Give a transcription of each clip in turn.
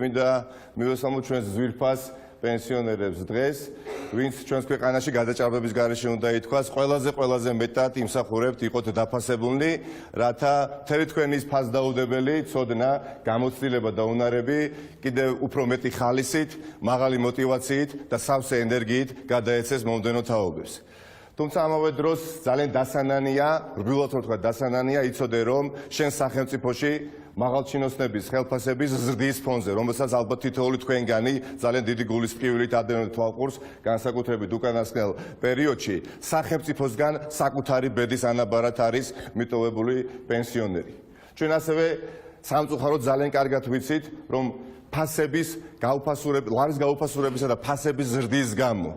მინდა მივესალმოთ ჩვენს ძვირფას პენსიონერებს დღეს, ვინც ჩვენს ქვეყანაში გადაჭარბების გარეშე უნდა ითქვას, ყველაზე მეტად იმსახურებთ იყოთ დაფასებულნი, რათა მთელი თქვენი ფასდაუდებელი ცოდნა, გამოცდილება და უნარები კიდევ უფრო მეტი ხალისით, მაღალი მოტივაციით და სავსე ენერგიით გადაეცეს მომდევნო თაობებს. თუმცა ამავე დროს ძალიან დასანანია, რბილად ვთქვა დასანანია იცოდე რომ შენ სახელმწიფოში მაღალჩინოსნების ხელფასების ზრდის ფონზე, რომელსაც ალბათ თითოეული თქვენგანი ძალიან დიდი გულის პკივილით ადევნებთ თვალყურს, განსაკუთრებით უკანასკნელ პერიოდში სახელმწიფოსგან საკუთარი ბედის ანაბარად არის მიტოვებული პენსიონერი. ჩვენ ასევე სამწუხაროდ ძალიან კარგად ვიცით, რომ ფასების ლარის გაუფასურებისა და ფასების ზრდის გამო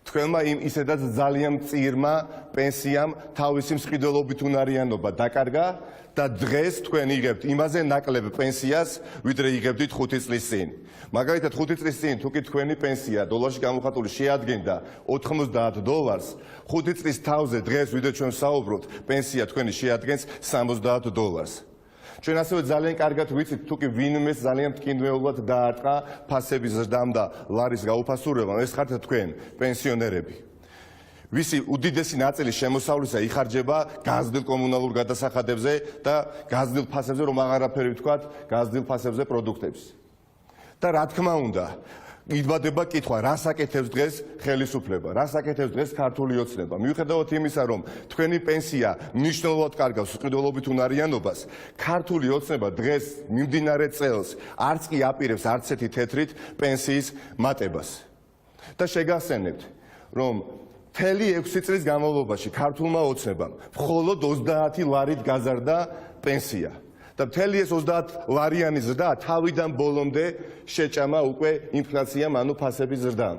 თქვენმა იმ ისედაც ძალიან მწირმა პენსიამ თავისი მსყიდველობით უნარიანობა დაკარგა და დღეს თქვენ იღებთ იმაზე ნაკლებ პენსიას, ვიდრე იღებდით 5 წლის წინ. მაგალითად 5 წლის წინ თუ კი თქვენი პენსია დოლარში გამოხატული შეადგენდა $90, 5 წლის თავზე დღეს ვიდრე ჩვენ საუბრობთ, პენსია თქვენი შეადგენს $60. ჩვენ ასევე ძალიან კარგად ვიცით, თუ კი ვინმეს ძალიან მტკივნეულად დაარტყა ფასების ზრდამ და ლარის გაუფასურებამ, ეს ხართ თქვენ, პენსიონერები. ვისი უდიდესი ნაწილი შემოსავლისა იხარჯება გაზრდილ კომუნალურ გადასახადებზე და გაზრდილ ფასებზე, რომ აღარაფერი ვთქვათ, გაზრდილ ფასებზე პროდუქტებს. და რა თქმა უნდა, იბადება კითხვა, რას აკეთებს დღეს ხელისუფლება, რას აკეთებს დღეს ქართული ოცნება. მიუხედავად იმისა, რომ თქვენი პენსია მნიშვნელოვნად კარგავს მყიდველობით უნარიანობას, ქართული ოცნება დღეს მიმდინარე წელს არც კი აპირებს არც ერთი თეთრით პენსიის მატებას. და შეგახსენებთ, რომ მთელი 6 წლის განმავლობაში ქართულმა ოცნებამ მხოლოდ 30 ლარით გაზარდა პენსია. და მთელი ეს 30 ლარიანი ზრდა თავიდან ბოლომდე შეჭამა უკვე ინფლაციამ, ანუ ფასების ზრდამ.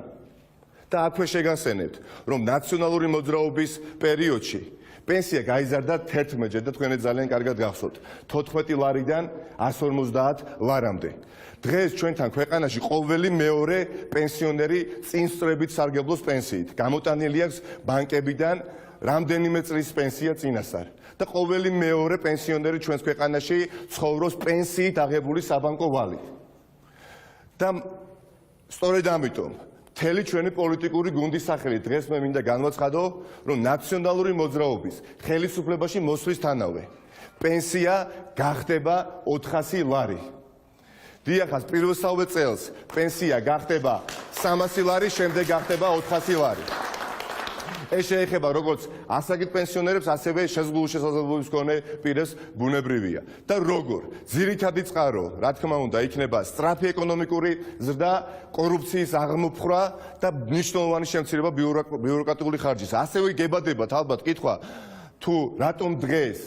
და აქვე შეგახსენებთ, რომ ნაციონალური მოძრაობის პერიოდში პენსია გაიზარდა 11-ჯერ და თქვენ ძალიან კარგად გახსოვთ, 14 ლარიდან 150 ლარამდე. დღეს ჩვენთან ქვეყანაში ყოველი მეორე პენსიონერი წინსწრებით სარგებლობს პენსიით. გამოტანილი აქვს ბანკებიდან რამდენიმე წლის პენსია წინასწარ. და ყოველი მეორე პენსიონერი ჩვენს ქვეყანაში ცხოვრობს პენსიით აღებული საბანკო ვალით. და სწორედ ამიტომ მთელი ჩვენი პოლიტიკური გუნდის სახელით დღეს მე მინდა განვაცხადო, რომ ნაციონალური მოძრაობის ხელისუფლებაში მოსვლისთანავე პენსია გახდება 400 ლარი. დიახაც, პირველსავე წელს პენსია გახდება 300 ლარი, შემდეგ გახდება 400 ლარი. ეს შეეხება როგორც ასაკით პენსიონერებს, ასევე შეზღუდული შესაძლებლობის მქონე პირებს ბუნებრივია. და როგორ? ძირითადი წყარო, რა თქმა უნდა, იქნება სწრაფი ეკონომიკური ზრდა, კორუფციის აღმოფხვრა და მნიშვნელოვანი შემცირება ბიუროკრატიული ხარჯის. ასევე გებადებათ ალბათ კითხვა, თუ რატომ დღეს,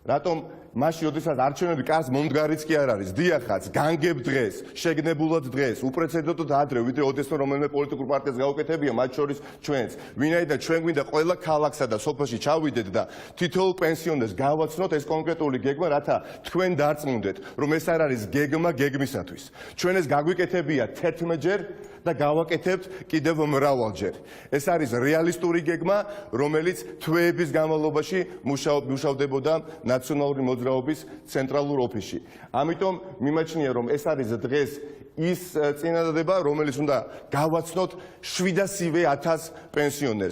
რატომ მაშინ, როდესაც არჩევნები კარს მომდგარიც კი არ არის, დიახაც, განგებ დღეს, შეგნებულად დღეს, უპრეცედენტოდ ადრე, ვიდრე ოდესმე რომელიმე პოლიტიკურ პარტიას გაუკეთებია, მათ შორის ჩვენც. ვინაიდან ჩვენ გვინდა ყველა ქალაქსა და სოფელში ჩავიდეთ და თითოეულ პენსიონერს გავაცნოთ ეს კონკრეტული გეგმა, რათა თქვენ დარწმუნდეთ, რომ ეს არ არის გეგმა გეგმისათვის. ჩვენ ეს გაგვიკეთებია 11-ჯერ და გავაკეთებთ კიდევ მრავალჯერ. ეს არის რეალისტური გეგმა, რომელიც თვეების განმავლობაში მუშავდებოდა ნაციონალური მოძრაობის ცენტრალურ ოფისში. ამიტომ მიმაჩნია, რომ ეს არის დღეს ის წინადადება, რომელიც უნდა გავაცნოთ 700.000 პენსიონერს.